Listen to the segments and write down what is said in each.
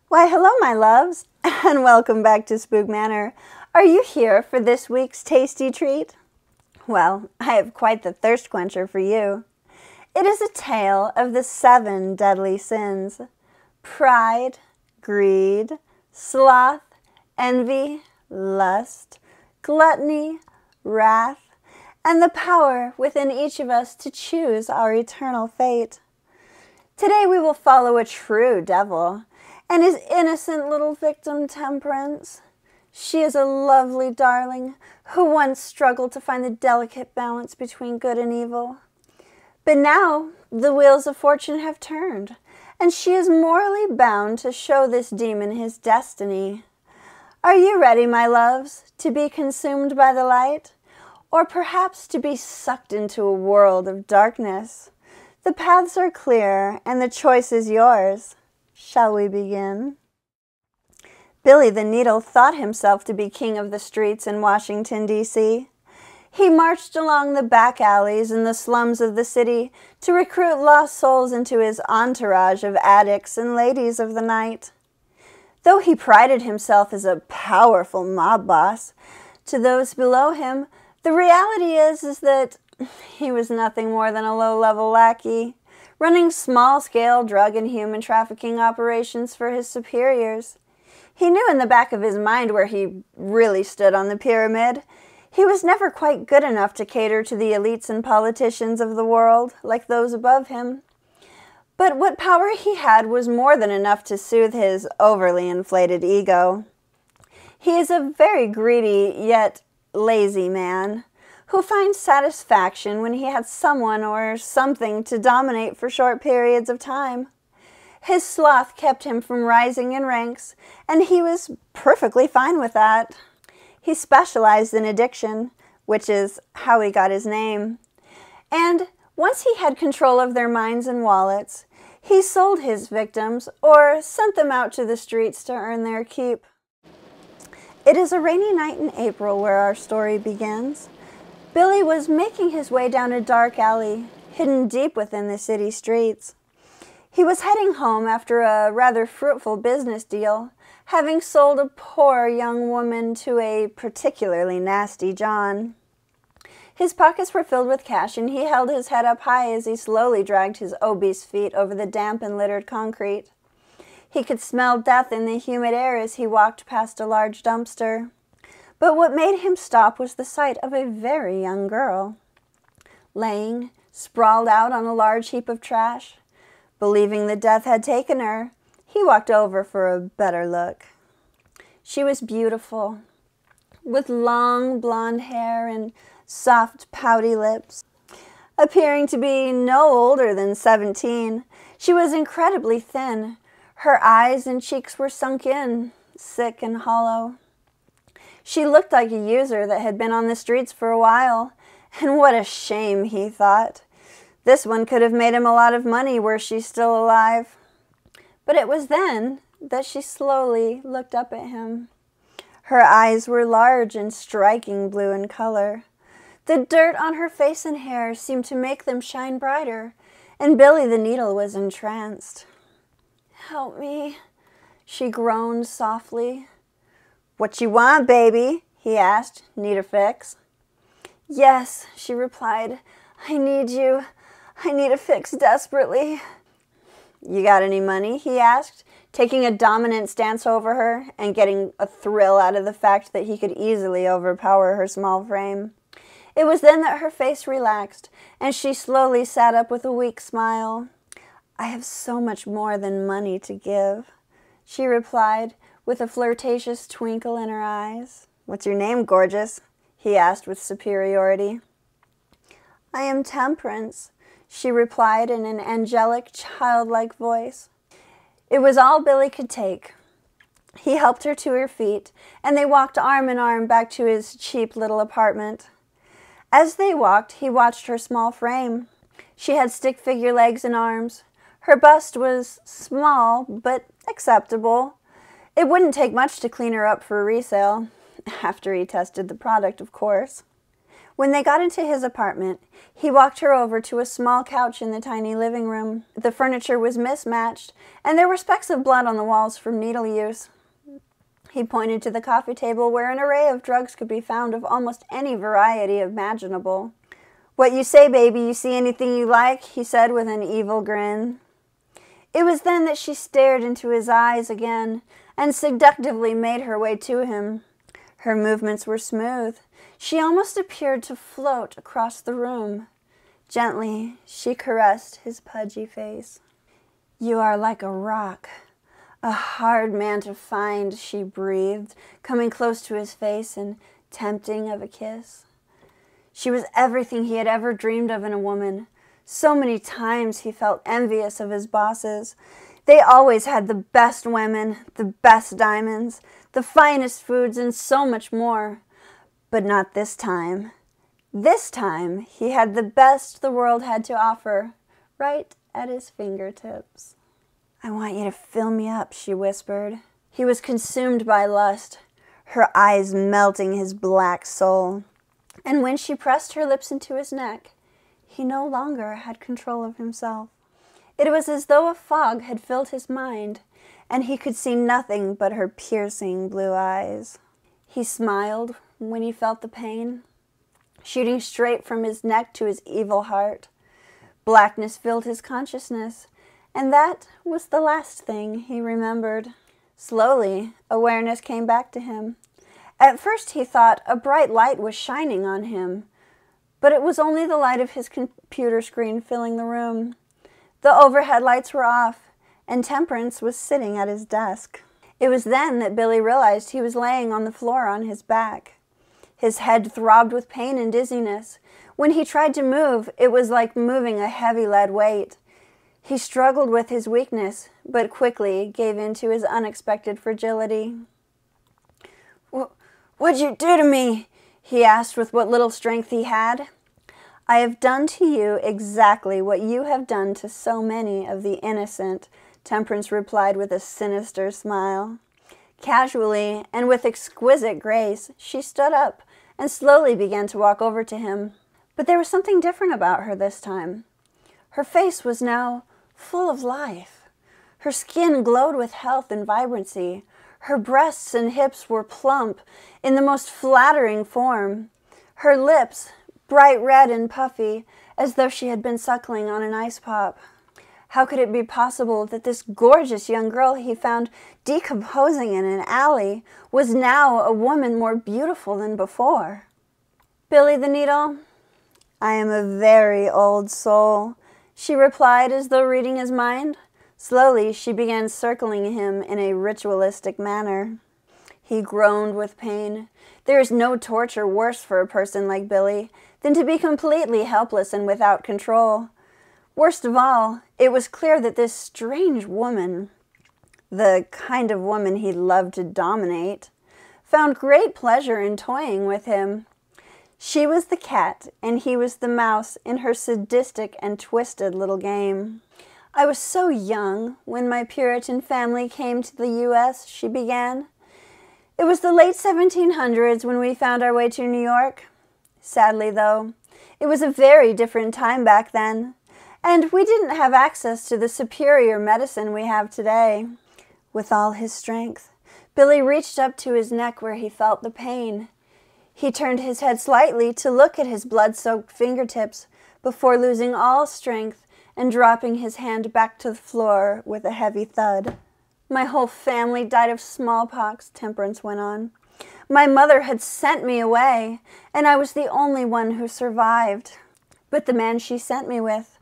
Why, hello, my loves, and welcome back to Spook Manor. Are you here for this week's tasty treat? Well, I have quite the thirst quencher for you. It is a tale of the 7 deadly sins: pride, greed, sloth, envy, lust, gluttony, wrath, and the power within each of us to choose our eternal fate. Today we will follow a true devil and his innocent little victim, Temperance. She is a lovely darling who once struggled to find the delicate balance between good and evil. But now the wheels of fortune have turned, and she is morally bound to show this demon his destiny. Are you ready, my loves, to be consumed by the light, or perhaps to be sucked into a world of darkness? The paths are clear, and the choice is yours. Shall we begin? Billy the Needle thought himself to be king of the streets in Washington, D.C. He marched along the back alleys and the slums of the city to recruit lost souls into his entourage of addicts and ladies of the night. Though he prided himself as a powerful mob boss, to those below him, the reality is that he was nothing more than a low-level lackey, running small-scale drug and human trafficking operations for his superiors. He knew in the back of his mind where he really stood on the pyramid. He was never quite good enough to cater to the elites and politicians of the world, like those above him. But what power he had was more than enough to soothe his overly inflated ego. He is a very greedy, yet lazy man, who finds satisfaction when he has someone or something to dominate for short periods of time. His sloth kept him from rising in ranks, and he was perfectly fine with that. He specialized in addiction, which is how he got his name. And once he had control of their minds and wallets, he sold his victims or sent them out to the streets to earn their keep. It is a rainy night in April where our story begins. Billy was making his way down a dark alley, hidden deep within the city streets. He was heading home after a rather fruitful business deal, having sold a poor young woman to a particularly nasty John. His pockets were filled with cash, and he held his head up high as he slowly dragged his obese feet over the damp and littered concrete. He could smell death in the humid air as he walked past a large dumpster. But what made him stop was the sight of a very young girl, laying sprawled out on a large heap of trash. Believing that death had taken her, he walked over for a better look. She was beautiful, with long blonde hair and soft, pouty lips. Appearing to be no older than 17, she was incredibly thin. Her eyes and cheeks were sunk in, sick and hollow. She looked like a user that had been on the streets for a while, and what a shame, he thought. This one could have made him a lot of money were she still alive. But it was then that she slowly looked up at him. Her eyes were large and striking blue in color. The dirt on her face and hair seemed to make them shine brighter, and Billy the Needle was entranced. "Help me," she groaned softly. "What you want, baby?" he asked. "Need a fix?" "Yes," she replied. "I need you. I need a fix desperately." "You got any money?" he asked, taking a dominant stance over her and getting a thrill out of the fact that he could easily overpower her small frame. It was then that her face relaxed, and she slowly sat up with a weak smile. "I have so much more than money to give," she replied, with a flirtatious twinkle in her eyes. "What's your name, gorgeous?" he asked with superiority. "I am Temperance," she replied in an angelic, childlike voice. It was all Billy could take. He helped her to her feet, and they walked arm in arm back to his cheap little apartment. As they walked, he watched her small frame. She had stick-figure legs and arms. Her bust was small, but acceptable. It wouldn't take much to clean her up for resale, after he tested the product, of course. When they got into his apartment, he walked her over to a small couch in the tiny living room. The furniture was mismatched, and there were specks of blood on the walls from needle use. He pointed to the coffee table where an array of drugs could be found of almost any variety imaginable. "What you say, baby? You see anything you like?" he said with an evil grin. It was then that she stared into his eyes again and seductively made her way to him. Her movements were smooth. She almost appeared to float across the room. Gently, she caressed his pudgy face. "You are like a rock, a hard man to find," she breathed, coming close to his face and tempting of a kiss. She was everything he had ever dreamed of in a woman. So many times he felt envious of his bosses. They always had the best women, the best diamonds, the finest foods, and so much more. But not this time. This time, he had the best the world had to offer, right at his fingertips. "I want you to fill me up," she whispered. He was consumed by lust, her eyes melting his black soul. And when she pressed her lips into his neck, he no longer had control of himself. It was as though a fog had filled his mind, and he could see nothing but her piercing blue eyes. He smiled when he felt the pain, shooting straight from his neck to his evil heart. Blackness filled his consciousness, and that was the last thing he remembered. Slowly, awareness came back to him. At first he thought a bright light was shining on him, but it was only the light of his computer screen filling the room. The overhead lights were off, and Temperance was sitting at his desk. It was then that Billy realized he was laying on the floor on his back. His head throbbed with pain and dizziness. When he tried to move, it was like moving a heavy lead weight. He struggled with his weakness, but quickly gave in to his unexpected fragility. "What'd you do to me?" he asked with what little strength he had. "I have done to you exactly what you have done to so many of the innocent," Temperance replied with a sinister smile. Casually and with exquisite grace, she stood up and slowly began to walk over to him. But there was something different about her this time. Her face was now full of life. Her skin glowed with health and vibrancy. Her breasts and hips were plump in the most flattering form. Her lips, bright red and puffy, as though she had been suckling on an ice pop. How could it be possible that this gorgeous young girl he found decomposing in an alley was now a woman more beautiful than before? "Billy the Needle, I am a very old soul," she replied as though reading his mind. Slowly, she began circling him in a ritualistic manner. He groaned with pain. There is no torture worse for a person like Billy than to be completely helpless and without control. Worst of all, it was clear that this strange woman, the kind of woman he loved to dominate, found great pleasure in toying with him. She was the cat, and he was the mouse in her sadistic and twisted little game. "I was so young when my Puritan family came to the U.S., she began. "It was the late 1700s when we found our way to New York. Sadly, though, it was a very different time back then, and we didn't have access to the superior medicine we have today." With all his strength, Billy reached up to his neck where he felt the pain. He turned his head slightly to look at his blood-soaked fingertips before losing all strength and dropping his hand back to the floor with a heavy thud. "My whole family died of smallpox," Temperance went on. "My mother had sent me away, and I was the only one who survived. But the man she sent me with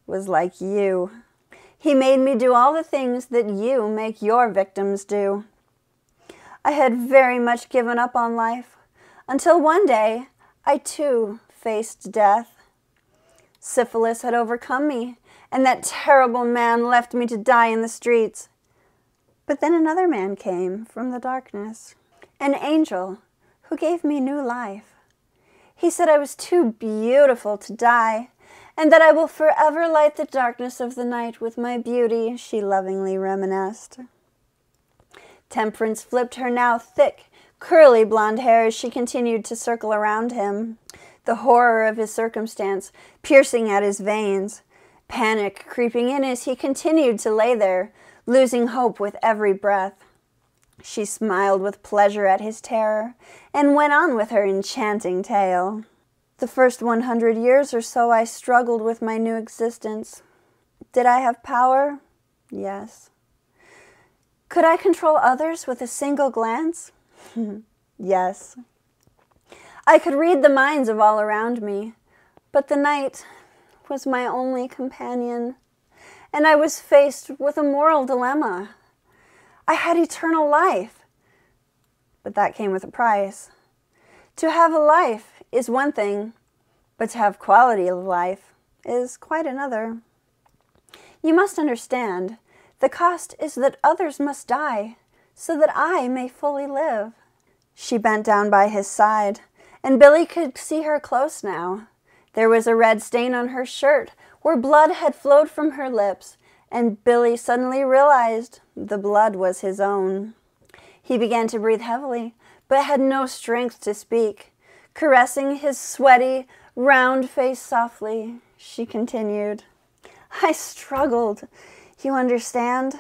was like you. He made me do all the things that you make your victims do. I had very much given up on life, until one day I too faced death. Syphilis had overcome me, and that terrible man left me to die in the streets. But then another man came from the darkness, an angel who gave me new life. He said I was too beautiful to die, and that I will forever light the darkness of the night with my beauty," she lovingly reminisced. Temperance flipped her now thick, curly blonde hair as she continued to circle around him. the horror of his circumstance piercing at his veins, panic creeping in as he continued to lay there, losing hope with every breath. She smiled with pleasure at his terror and went on with her enchanting tale. The first 100 years or so I struggled with my new existence. Did I have power? Yes. Could I control others with a single glance? Yes. I could read the minds of all around me, but the night was my only companion, and I was faced with a moral dilemma. I had eternal life, but that came with a price. To have a life is one thing, but to have quality of life is quite another. You must understand, the cost is that others must die, so that I may fully live. She bent down by his side, and Billy could see her close now. There was a red stain on her shirt where blood had flowed from her lips, and Billy suddenly realized the blood was his own. He began to breathe heavily, but had no strength to speak. Caressing his sweaty, round face softly, she continued, I struggled, you understand?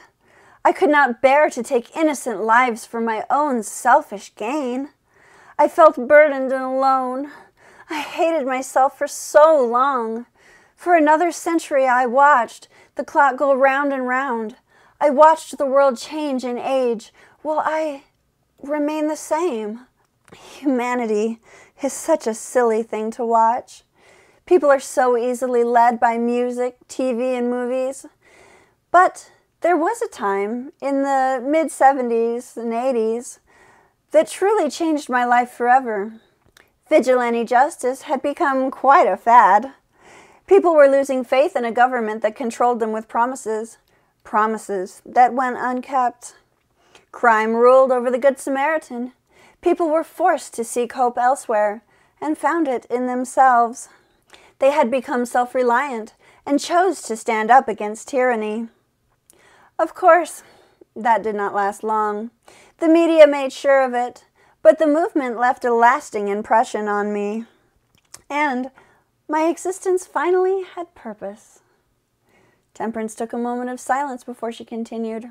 I could not bear to take innocent lives for my own selfish gain. I felt burdened and alone. I hated myself for so long. For another century I watched the clock go round and round. I watched the world change in age, while I remain the same. Humanity is such a silly thing to watch. People are so easily led by music, TV, and movies. But there was a time in the mid-70s and 80s that truly changed my life forever. Vigilante justice had become quite a fad. People were losing faith in a government that controlled them with promises that went unkept. Crime ruled over the Good Samaritan. People were forced to seek hope elsewhere and found it in themselves. They had become self-reliant and chose to stand up against tyranny. Of course, that did not last long. The media made sure of it, but the movement left a lasting impression on me. And my existence finally had purpose. Temperance took a moment of silence before she continued.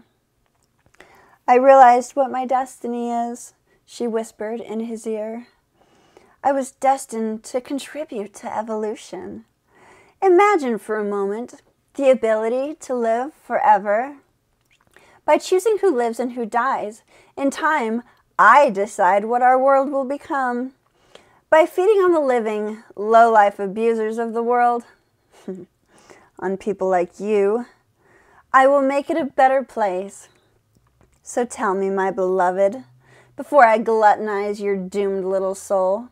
I realized what my destiny is, she whispered in his ear. I was destined to contribute to evolution. Imagine for a moment the ability to live forever. By choosing who lives and who dies, in time, I decide what our world will become. By feeding on the living, low-life abusers of the world, on people like you, I will make it a better place. So tell me, my beloved, before I gluttonize your doomed little soul,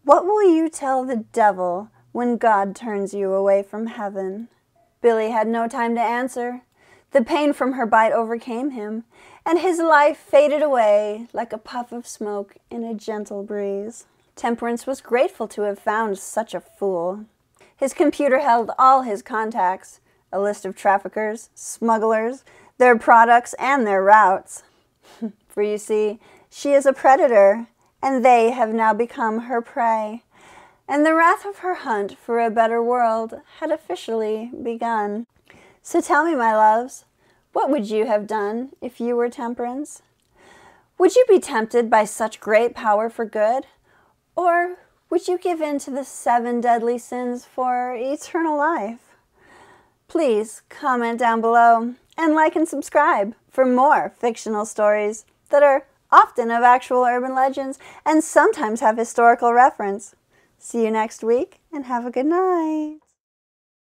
what will you tell the devil when God turns you away from heaven? Billy had no time to answer. The pain from her bite overcame him, and his life faded away like a puff of smoke in a gentle breeze. Temperance was grateful to have found such a fool. His computer held all his contacts, a list of traffickers, smugglers, their products, and their routes. For you see, she is a predator, and they have now become her prey. And the wrath of her hunt for a better world had officially begun. So tell me, my loves, what would you have done if you were Temperance? Would you be tempted by such great power for good? Or would you give in to the 7 deadly sins for eternal life? Please comment down below and like and subscribe for more fictional stories that are often of actual urban legends and sometimes have historical reference. See you next week and have a good night.